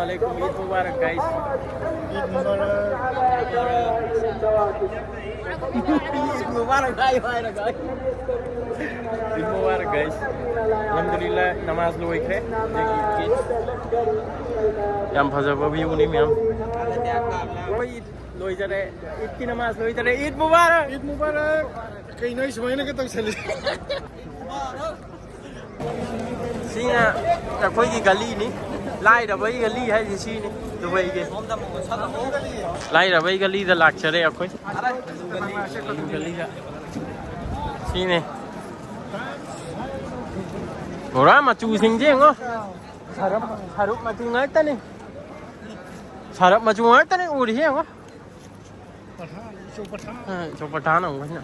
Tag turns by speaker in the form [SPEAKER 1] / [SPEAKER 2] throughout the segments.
[SPEAKER 1] वालेकुम ईद मुबारक गाइस ईद मुबारक गाइस अल्हम्दुलिल्लाह नमाज लोइख्रे याम फजब व्यू नि मैम ईद लोइजरे ईद की नमाज लोइजरे ईद मुबारक
[SPEAKER 2] कहीं नहीं सुबह के तक चले
[SPEAKER 1] सीना अखोई की गली नी लाई रबई गली है जिसी ने दुबई के लाई रबई गली द लाक्चरे अखोई गली का सीने बोरा मचू सिंह जेंगो सारुप मचू ngतने सारुप मचू ngतने उड़ी हेंगो जो पठान हो ना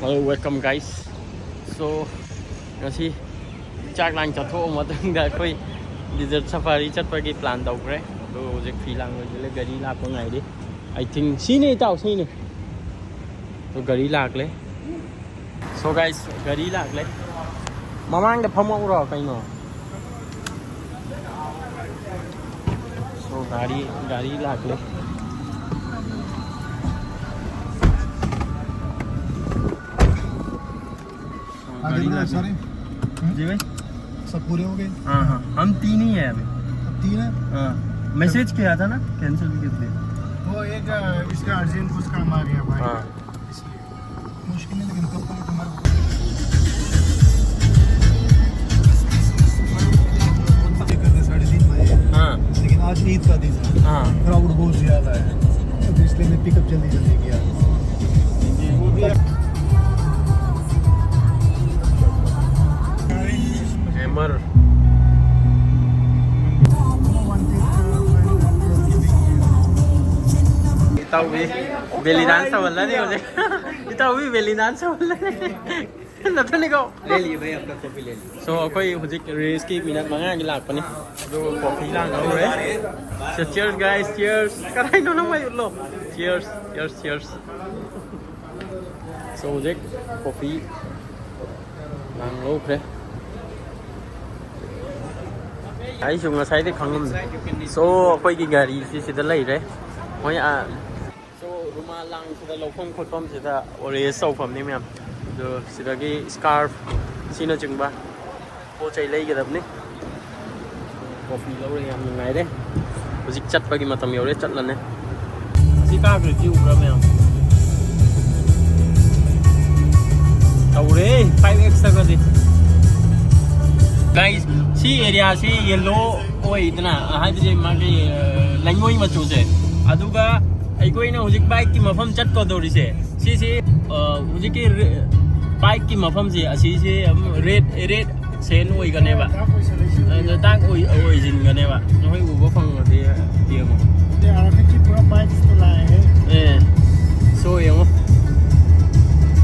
[SPEAKER 1] Hello, welcome guys. So, ngasi chak lang cha tho ma tung da koi desert safari chat pa ki plan dau kre. So, je philang le gari la ko ngai di. I think sini tao sini. So, gari lak le. So guys, gari lak le. Mamang da phamau ro kai no. So, gari lak le.
[SPEAKER 2] सारे
[SPEAKER 1] जी भाई
[SPEAKER 2] सब पूरे हो गए
[SPEAKER 1] हाँ हाँ हम 3 ही है अभी
[SPEAKER 2] तीन है
[SPEAKER 1] हाँ मैसेज किया था ना कैंसिल भी कितने
[SPEAKER 2] वो एक इसका अर्जेंट कुछ काम आ गया भाई
[SPEAKER 1] हाँ
[SPEAKER 2] इसलिए मुश्किल है लेकिन कब तक हमारे करते 3:30 बजे
[SPEAKER 1] हाँ
[SPEAKER 2] लेकिन आज ईद का दिन है
[SPEAKER 1] हाँ
[SPEAKER 2] क्राउड बहुत ज़्यादा है तो इसलिए मैं पिकअप जल्दी किया
[SPEAKER 1] हैमर इताऊ भी बेली डांस वाला नहीं होले इताऊ भी बेली डांस वाला नथने को ले लिए भाई अपना कॉफी ले लिए सो कोई हुजिक रेस की मिनट मंगा के लाग पने जो कॉफी लाग हो रे सो चीयर्स गाइस चीयर्स कराई नो ना भाई लो चीयर्स चीयर्स चीयर्स सो हुजिक कॉफी लाग लो रे आई जो ngasai de khangam so koi ki gari si sida lai re moi a so ruma lang sida lokhom khotpam sida ore sau pham ni myam do sida gi scarf sina chungba po chai lai ga dab ni coffee lo re yam ngai de hojik chat ba gi matam yore chat lan ne si ka review ra myam taure 5x ka di guys C area से yellow ओइदना हाइबजे मागे लैंगोई मचू से अदुगा अइकोइना हुजिक bike की मफम चट को दोरिसे सी हुजिक की bike की मफम से असी से रेड सेन ओइ गनेबा ताक ओइ जिन गनेबा नोइ उबो फंग दे दियमो
[SPEAKER 2] ते आरके की पूरा बाइक तो लाए हैं
[SPEAKER 1] सो यंगो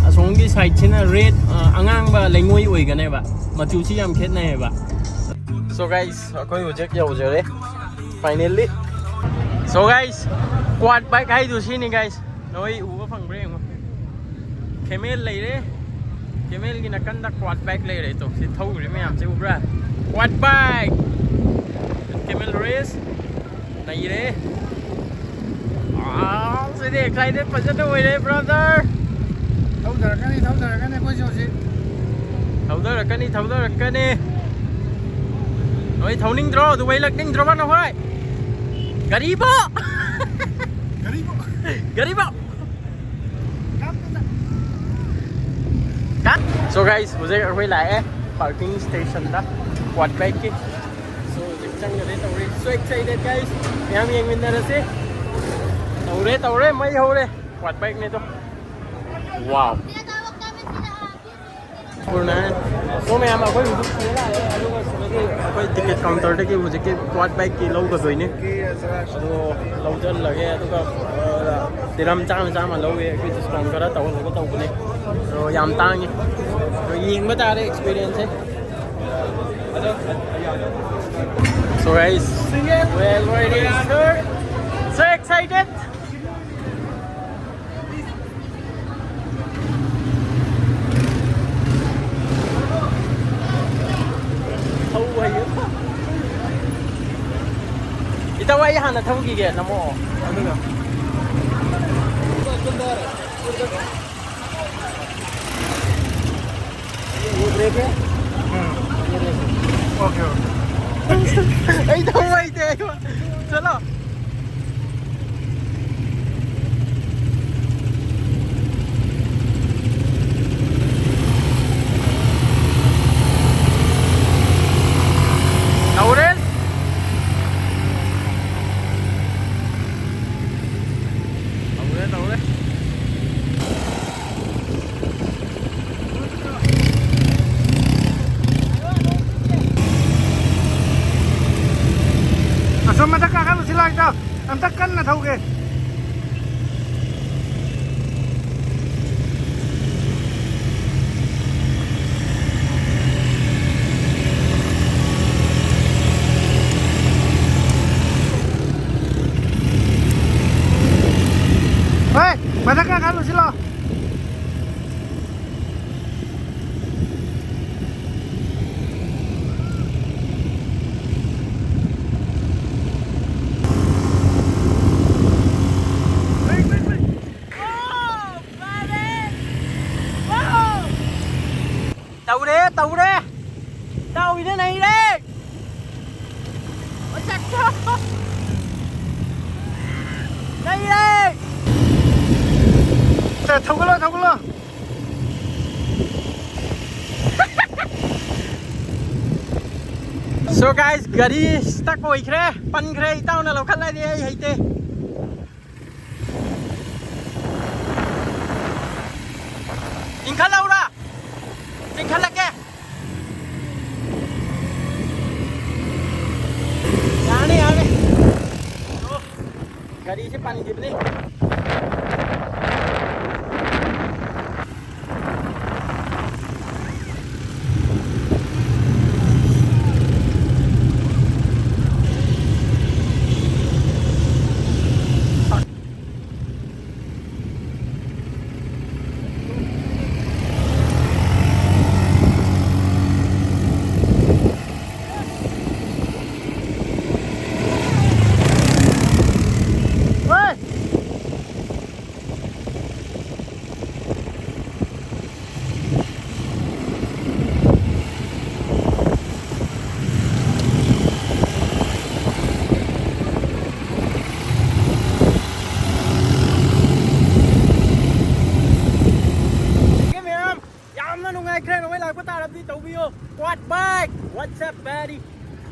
[SPEAKER 1] असोंगी साइड छिना रेड अंगांगबा लैंगोई ओइ गनेबा मचू सी याम खेतनायबा So guys, aku ujek ya ujere. Finally. So guys, quad bike hai tu sini guys. Noi uwa phang breng. Camel lai re. Camel ki nakan da quad bike lai re to. Si thau ri me am se ubra. Quad bike. Camel race. Nai re. Ah, se de excited pa jat hoi re brother.
[SPEAKER 2] thau dar ka ni koi jo si
[SPEAKER 1] thau dar ka ni Ôi thầu ninh trò, tụi bay lật ninh trò bắt nó thôi Garibo Garibo Cắt So guys, bây giờ quay lại parking station đó Quad bike kia So, dịch chăng ở đây tàu đi So excited guys Em mình ra đây tàu đấy, mấy hô đây Quad bike này thôi Wow पूर्ण वो मैं आमा कोई मुझे खेला है अलग से कोई टिकट काउंटर टे की मुझे के क्वाड बाइक की लोग का सोई ने तो लोग जन लगे तो का दिरम चांग मा लोग कोई डिस्काउंट करा तो लोग तो ने तो याम तांग तो यिंग बता रहे एक्सपीरियंस है So guys, we're already here. So excited. Ita wai hana thaugi ge namo aduga
[SPEAKER 2] ये ब्रेक है okay
[SPEAKER 1] ai thau wai te chalo Lauren
[SPEAKER 2] Assam में धक्का खा लो सिला इधर हम तक करना था उगे मैं धक्का खा लो सिला
[SPEAKER 1] tàu đi tàu gì thế này đi ôi chắc chưa đây đi
[SPEAKER 2] thâu cái lo
[SPEAKER 1] so guys gari stuck hoy khre pan khre tao na lo khat lai đi hay te in khat lâu ra in khat lake यानी गाड़ी से पानी गिरने WhatsApp buddy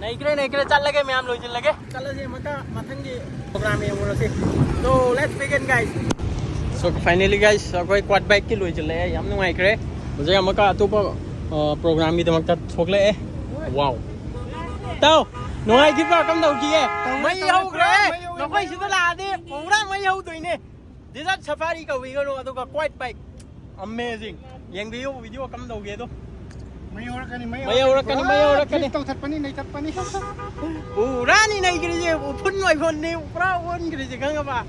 [SPEAKER 1] này cái chặt lagi mày am lôi chân lagi chặt lagi maka mathang di program yang mula sih so let's begin guys so finally guys aku quad bike ki lôi chân le yam nungai kre mujhe maka atupa program ki tamak ta thokle wow tao nungai ki pa kam dau ki e mai hau kre no kai sida la di pura mai hau tui ne desert safari ka wi ga atu ka quad bike amazing yang video kam dau ge to
[SPEAKER 2] Mayor ka ni tao thật pani này thật pani
[SPEAKER 1] Rani này cái gì phun ngoài phun đi pra phun cái gì không apa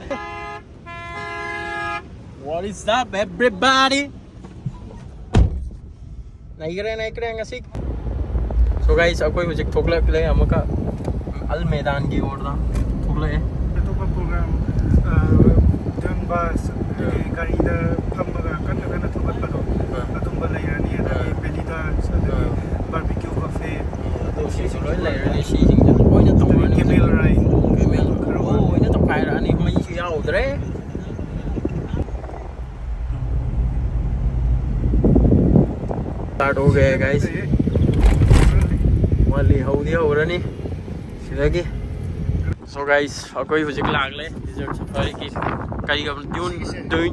[SPEAKER 1] What is up everybody này cái ngasih so guys aku project thokla play amaka al medan ki or da thokla hai
[SPEAKER 2] itu ka program dan bas gari da phamaga kan thobat pado atum ba lairani ada pelida barbecue cafe
[SPEAKER 1] to si lối lại rồi si chính là ôi nó tàu
[SPEAKER 2] camel ride
[SPEAKER 1] ôi nó tàu cài ra này mấy gì đâu đấy start हो गए guys वाली हो रहा नहीं सीधा की so guys aku hujik lagle desert safari ki kai ga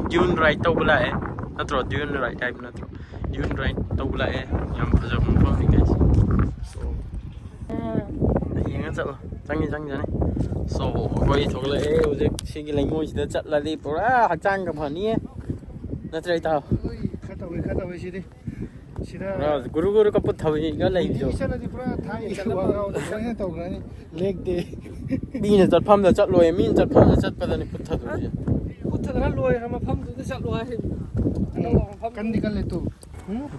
[SPEAKER 1] dune ride tau bula hai natro dune ride type natro dune ride tau bula hai yam phajab mo ni guys so yenga chalo changi jane so aku thokle hujik sigi lengoi sida chatla di pura hakchang ka phani natrai tao
[SPEAKER 2] khata we sidi
[SPEAKER 1] sida guru ka put thawi ga lai jo
[SPEAKER 2] isa di pura thai waga da tau ga ni leg de
[SPEAKER 1] Bina chat pham da chat loi min chat pham da chat pa da ni put thadu ji
[SPEAKER 3] put thadu loi ha ma pham du chat loi
[SPEAKER 2] kan dikal le tu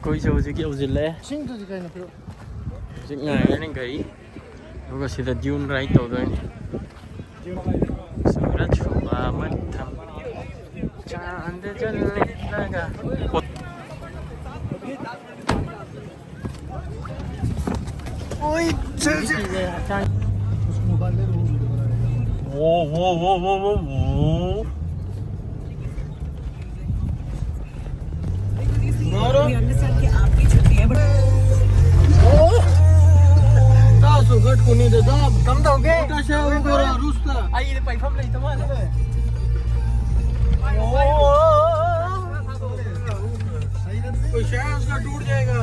[SPEAKER 1] koi se hoji ki hoji le
[SPEAKER 2] sing tu dikai na pero
[SPEAKER 1] sing ngai ni gai ko sida dune ride to do ni सूरज हुआ मध्यम चांद जलने लगा ओए चल वो
[SPEAKER 4] We understand कि आपकी छुट्टी है, but
[SPEAKER 3] सुगट कुनी दे दाब
[SPEAKER 1] कम दोगे
[SPEAKER 3] कैसे हो गया रुस्ता
[SPEAKER 1] आई ले पाई फम ले तमाल
[SPEAKER 3] कोई शायद उसका टूट जाएगा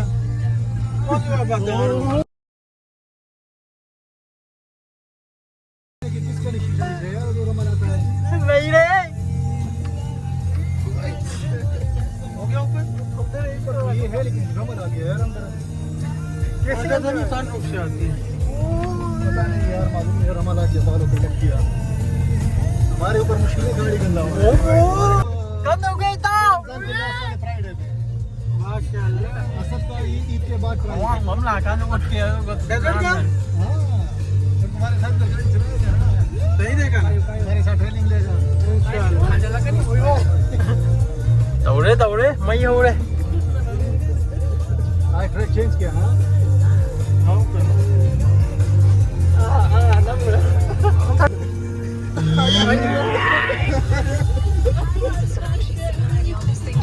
[SPEAKER 3] कौन सी बात है कि किसका डिसीजन है यार जो रमन आता है
[SPEAKER 1] नहीं रे
[SPEAKER 3] हो गया ऊपर ये है लेकिन रमन आ गया यार अंदर कैसे तो नहीं सान रुक से आती है पता नहीं यार मालूम नहीं रमन आ गया बालों पे लग गया हमारे ऊपर मुश्किलें गाड़ी गंदा हो
[SPEAKER 1] कम दोगे तो
[SPEAKER 3] फ्राइडे पे माशाल्लाह असद का ईद के बाद फ्राइडे
[SPEAKER 1] वाह हम ला का उठ के
[SPEAKER 3] डेजर्ट क्या हां तो तुम्हारे साथ डेजर्ट चलेगा ना सही देगा ना मेरे साथ ट्रेनिंग ले जा इंशाल्लाह आज लगा नहीं होयो
[SPEAKER 1] दौड़े मैं हो रे
[SPEAKER 3] आज ट्रैक चेंज किया हां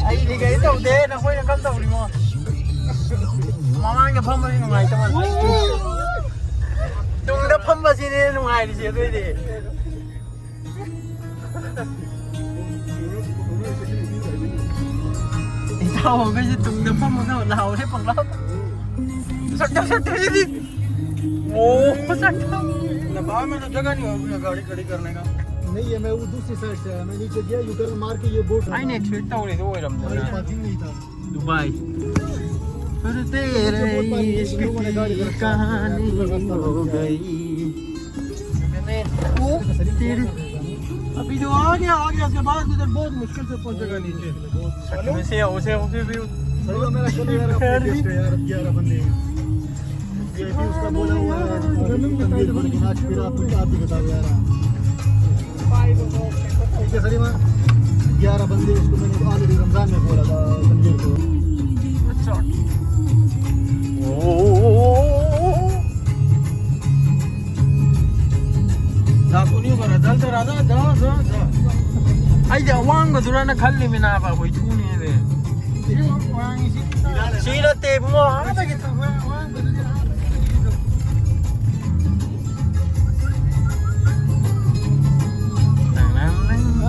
[SPEAKER 1] ai đi cái đầu tiên nó quay con đầu đi mà mang cái phong đi ngoài cho mà chúng đã phong vào gì đi ngoài thì gì đây đi tao cái gì chúng đã phong vào nào thế bằng lắm sắc cái gì ô sắc
[SPEAKER 3] दबाव में तो जगह नहीं होगी गाड़ी खड़ी करने का नहीं है मैं वो दूसरी साइड से मैं नीचे गया यू टर्न मार के ये boat
[SPEAKER 1] ai này chuyện tao này thôi làm
[SPEAKER 3] हमारी पार्किंग नहीं था
[SPEAKER 1] दुबई फिर तेरे इश्क की कहानी हो गई
[SPEAKER 3] अभी जो आ गया उसके बाद इधर बहुत मुश्किल से पहुंचेगा नीचे
[SPEAKER 1] वैसे उसे भी
[SPEAKER 3] चलो मेरा चलो यार यार 11 बंदे ये भी उसका बोला हुआ है तनवीर बन के नाच फिर आप भी बताओ यार ठीक है सलीमा 11 बंदे उसको मैंने ऑलरेडी रमजान में बोला था तनवीर को
[SPEAKER 1] अच्छा
[SPEAKER 3] नहीं करा चल तो राजा जा
[SPEAKER 1] ai giờ quăng của tôi nó khăn đi mình nào vào buổi thu này về chỉ là tìm mua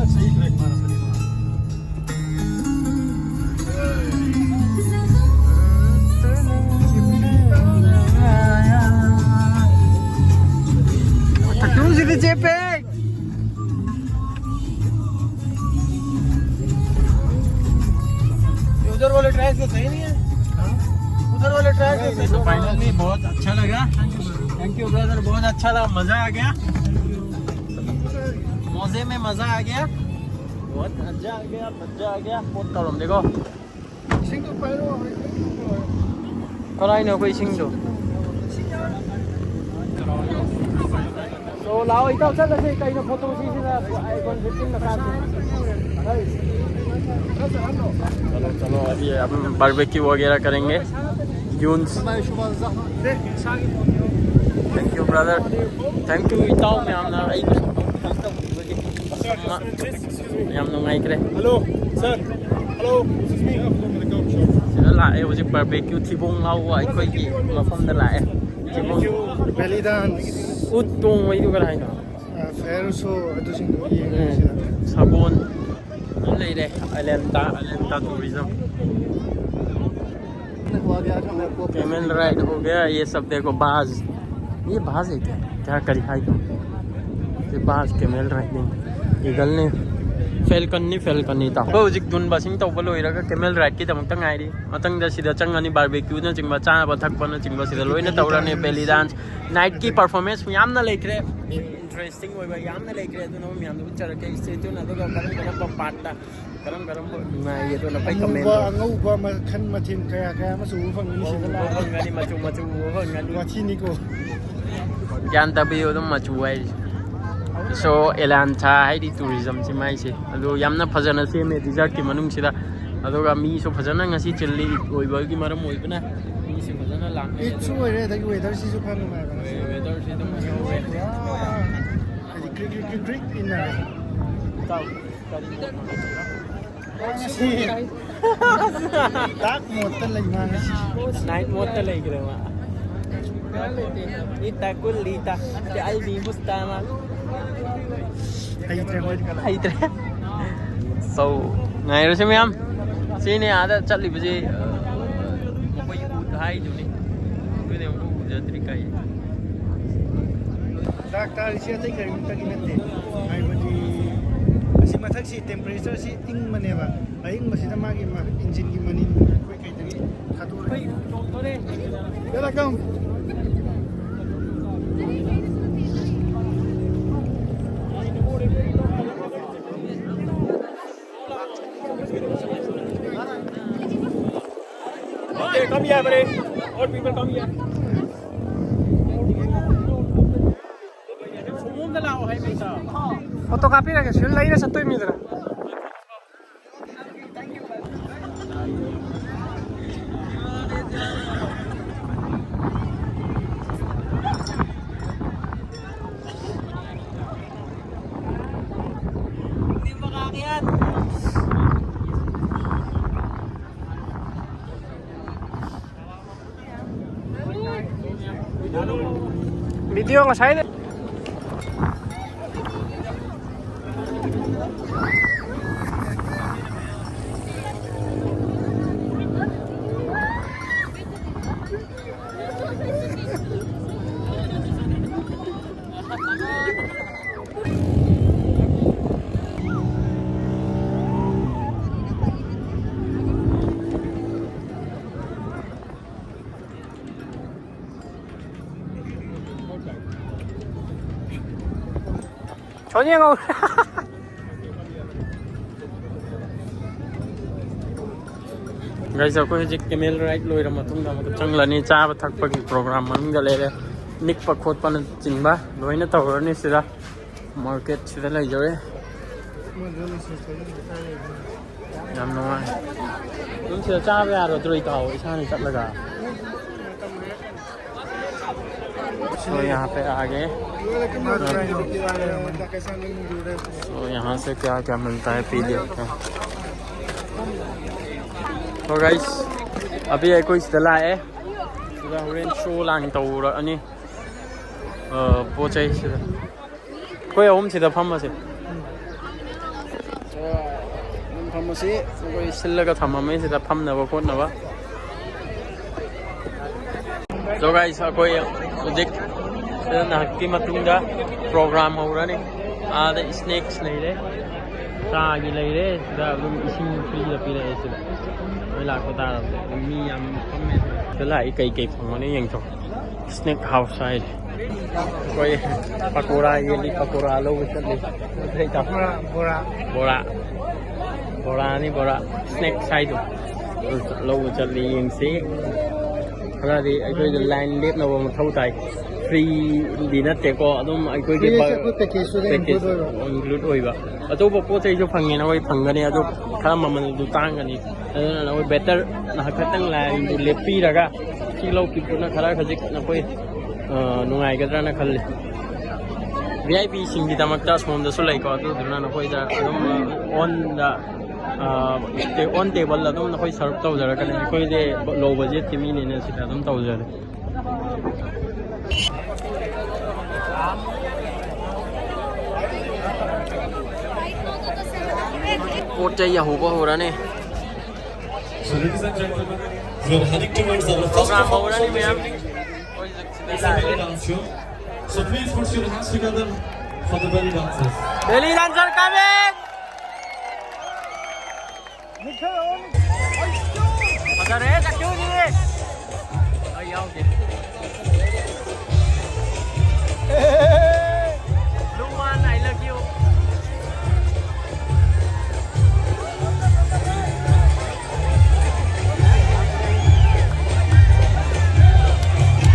[SPEAKER 3] सही ट्रैक मारा सलीमा
[SPEAKER 1] Takım zili cephe.
[SPEAKER 3] उधर वाले ट्रैक से सही नहीं है उधर वाले ट्रैक से
[SPEAKER 1] तो फाइनली बहुत अच्छा लगा थैंक यू ब्रदर बहुत अच्छा लगा मज़ा आ गया मौजे में मज़ा आ गया बहुत मज़ा आ गया बहुत तौरम देखो कराई ना कोई सिंह दो तो लाओ इतना चल रहे कहीं ना फोटो खींच रहा आईफोन 15 लगा चलो चलो अभी हम बारबेक्यू वगैरह करेंगे यून्स thank you brother thank you इताऊ मैं हमने आई हम नंगाई करे
[SPEAKER 2] hello sir hello this is me from the couch shop
[SPEAKER 1] sila lae hojik barbecue thibong lau aikoigi mafamda lae
[SPEAKER 2] thank you belly dance
[SPEAKER 1] utong mai du karai na
[SPEAKER 2] फेयर सो अदुसिंग ये
[SPEAKER 1] sabon leire alenta tourism camel ride हो गया ये सब देखो बाज ये बाज है क्या करी खाई ये बाज कैमल राइडिंग ये गलने फेलकन नहीं था हजिक दुन बासिंग तब लोरगा कैमल राइड की दमक ngairi matang da sida changani barbecue na chingba chaba thakpa na chingba sida loina tawrane belly dance night की परफॉर्मेंस yamna lekre इंटरेस्टिंग होइबा yamna lekre तो no myam du chara ke stay तो ना तो करम पाटा करम ना ये तो ना pai comment
[SPEAKER 2] ngau ma khan ma thin kaya ma su phang ni se la
[SPEAKER 1] ngani machu ngani
[SPEAKER 2] wa thi ni ko
[SPEAKER 1] yan tabi yo dum machu ai So Elantha haidi tourism si mai se adu yamna phajana se me desert ki manung sida aduga mi so phajana ngasi chilli oiba gi maram oibna mi se phajana lang
[SPEAKER 2] It's weather the weather si so kham ma
[SPEAKER 1] weather se dum re
[SPEAKER 2] Adi crick in there.
[SPEAKER 1] tau kari
[SPEAKER 2] Tak motel lagi mana sih?
[SPEAKER 1] night mode ta lai gira ma ita kullita ti albi mustama
[SPEAKER 2] Hai travel kala.
[SPEAKER 1] hay tre so ngai ro se myam sini ada chatli baje ko yu hai ju ni ko de ko ja trikai
[SPEAKER 2] Tak tak isi aja kari minta kinete. Hai baji masih masak si temperature si ting mana ba? Aing masih nama lagi mah engine gimana ni? Kau kayak tadi satu orang. Kita kau.
[SPEAKER 1] Okay, come here, buddy. All people come here.
[SPEAKER 2] Fotokopi lagi, sudah lainnya satu ini tu. Video nggak saya deh. 전혀 가 guys ko hejik camel ride loira matung da matung changlani cha thak pa ki program man ga le nik pa khot pa na chingba loina tawrani sida market sida lai jore yam no ma dum sida cha ba ro droi taw isa ni chat laga so yahan pe आगे तो यहाँ से क्या क्या मिलता है P लेते हैं तो गाइस अभी एक कोई स्टला है सुधा हुरेन शो लांग तौर अनि पोचै सिदा कोई अहम सिदा फम्मा से फम्मा से कोई सिल्लगा थम्मा सिदा फम्नबा खोटनबा तो गाइस कोई प्रोजेक्ट नाकि मतुंगा प्रोग्राम होरनी आदा स्नैक्स लेरे चागी लेरे दा अदुम इसिंग फ्री दा पिरे एसिदा मै लाको ता मी याम फम्मे दलाई कई कई फंगने यंगथो स्नैक हाउस साइड कोई पकोड़ा ये पकोड़ा लो चले थै ता बोरा बोरा बोरा नि बोरा स्नैक साइड लो चले यंगसे खरादी अखोय लाइन लेप नबो मथौ ताई फ्री दी नते को अदुम अखोय के पैकेज इंक्लूड होइबा अतोब पोचै जो फंगे ना होय फंगने अदो खरा ममन दु तांगनी अदना होय बेटर ना खतंग लाइन दु लेपी रगा किलो किपुना खरा खजिक ना कोई नुंगाई गद्रा ना खल्ले वीआईपी सिंगी दमकता सोमदसु लाइको अदु दुना ना कोई दा अदुम ऑन दा ऑन टेबल अदुम ना कोई सर्व तौजरकने कोई दे लो बजट की मीने ने सिदा अदुम तौजरे पोटे यहुबो हो रहा ने
[SPEAKER 5] So ladies and gentlemen, we are heading towards our first
[SPEAKER 1] programme हो रहा
[SPEAKER 5] performance
[SPEAKER 1] ने
[SPEAKER 5] of
[SPEAKER 1] ma'am
[SPEAKER 5] the evening. It's a belly dance show. So please put your hands together for the belly dancers.
[SPEAKER 1] Belly dancer coming अगर है तो क्यों नहीं है आई आओगे Blue one, I love you.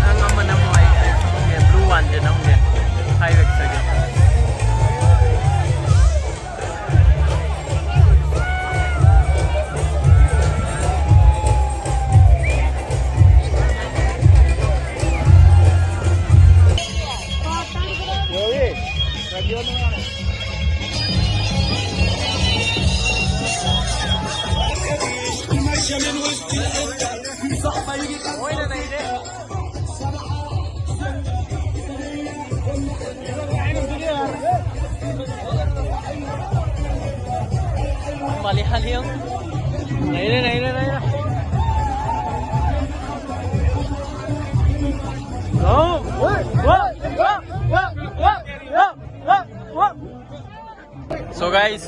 [SPEAKER 1] Ang aman na mo ay blue one din ang din. Hi, Rex again.
[SPEAKER 2] Mali hal yang. Này. So guys,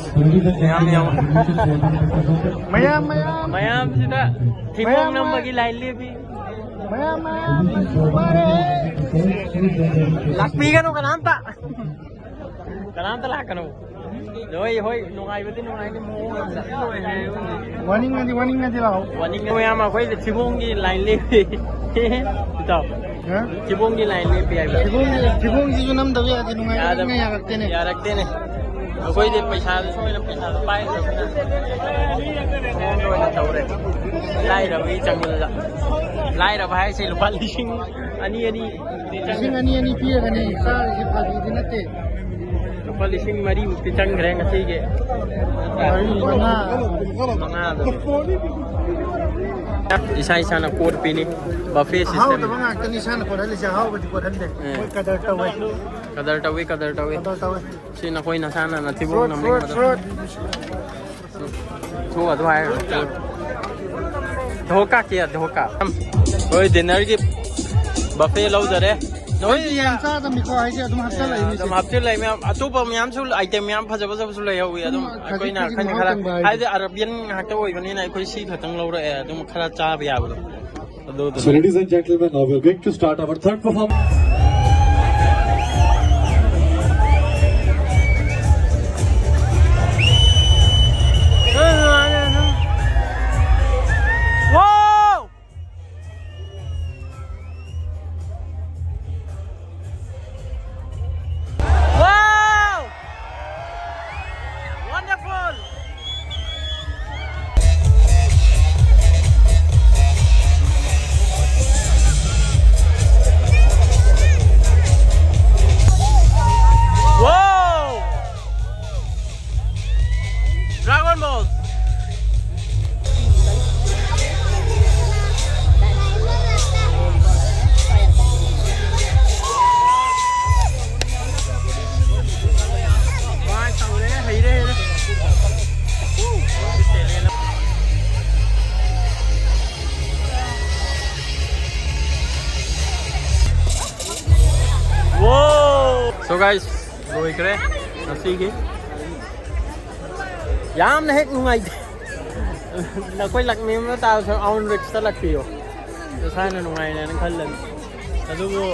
[SPEAKER 2] mayam sida thimong nam bagi line le bhi lakpi kanu kananta lakanu hoi nungai bati nungai ni mo
[SPEAKER 3] warning na dilaw.
[SPEAKER 2] warning mayam akoi thimong gi line le bhi tao thimong gi line le bhi ai
[SPEAKER 3] Tibong ji nam dawi adi nungai ngai yarakte ne.
[SPEAKER 2] yarakte ne akoi de paisa pai rồi na tawre lai ra wi changul la lai ra bhai se lupa lising ani
[SPEAKER 3] Ani piye gane sa ji phagi dinate.
[SPEAKER 2] lupa lising mari mukti chang gre ngasi ge manga isa na code pini buffet
[SPEAKER 3] How
[SPEAKER 2] system
[SPEAKER 3] the banga kani sana ko dali sa how bati ko dali. Kadar tawai.
[SPEAKER 2] kadar tawi si na koi na sana na tibo
[SPEAKER 3] Fruit,
[SPEAKER 2] nam
[SPEAKER 3] fruit,
[SPEAKER 2] ning
[SPEAKER 3] fruit.
[SPEAKER 2] thua thua dhoka kia dhoka oi dinner ki buffet lau jare noi
[SPEAKER 3] Yan sa da mi ko ai je dum hafta lai ni.
[SPEAKER 2] adum hapte lai me atupa myam su item myam phaja phaja su lai hawi adum koi na khan khala hai de arabian hakta oi bani na koi si khatang lau ra adum khala cha ba ya bu
[SPEAKER 5] So, ladies and gentlemen, now we are going to start our third performance.
[SPEAKER 2] Wow! Wow! Wonderful! Wow! Dragon Ball! So guys, rồi kre nasigi yam na hek nungai na koi lak mi ma tao sa on rich ta lak pio sa na nungai na nang khalan adu go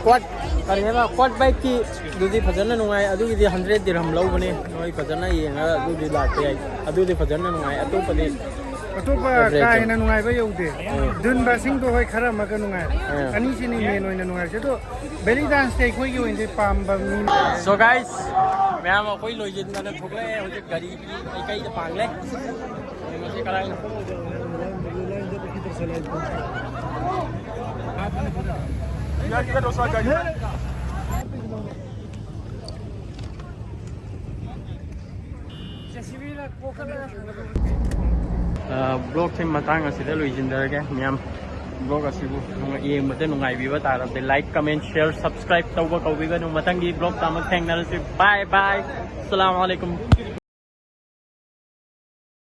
[SPEAKER 2] quad kari ba quad bike ki dudi phajana nungai adu di 100 dirham lau bane noi phajana yenga adu di lak pe adu di phajana nungai atu pade
[SPEAKER 3] Atopa kai na nungai ba yaude. Dun ba sing to hoi khara ma ka nungai. Ani sini me noi na nungai se to belly dance te khoi gi winde pam ba mi.
[SPEAKER 2] So guys, मैं कोई लोजिन मैंने ठोकले मुझे गाड़ी कई तो पांगले मुझे कराएंगे ब्लॉग थे मतंग असिदा लोजिनदरगे मैम ब्लॉग असिबु ये मते नुंगाई बिबा तारबदे लाइक कमेंट शेयर सब्सक्राइब तौबा कौबिगा नु मतंगी ब्लॉग तामक थेंगनरसि बाय बाय अस्सलाम वालेकुम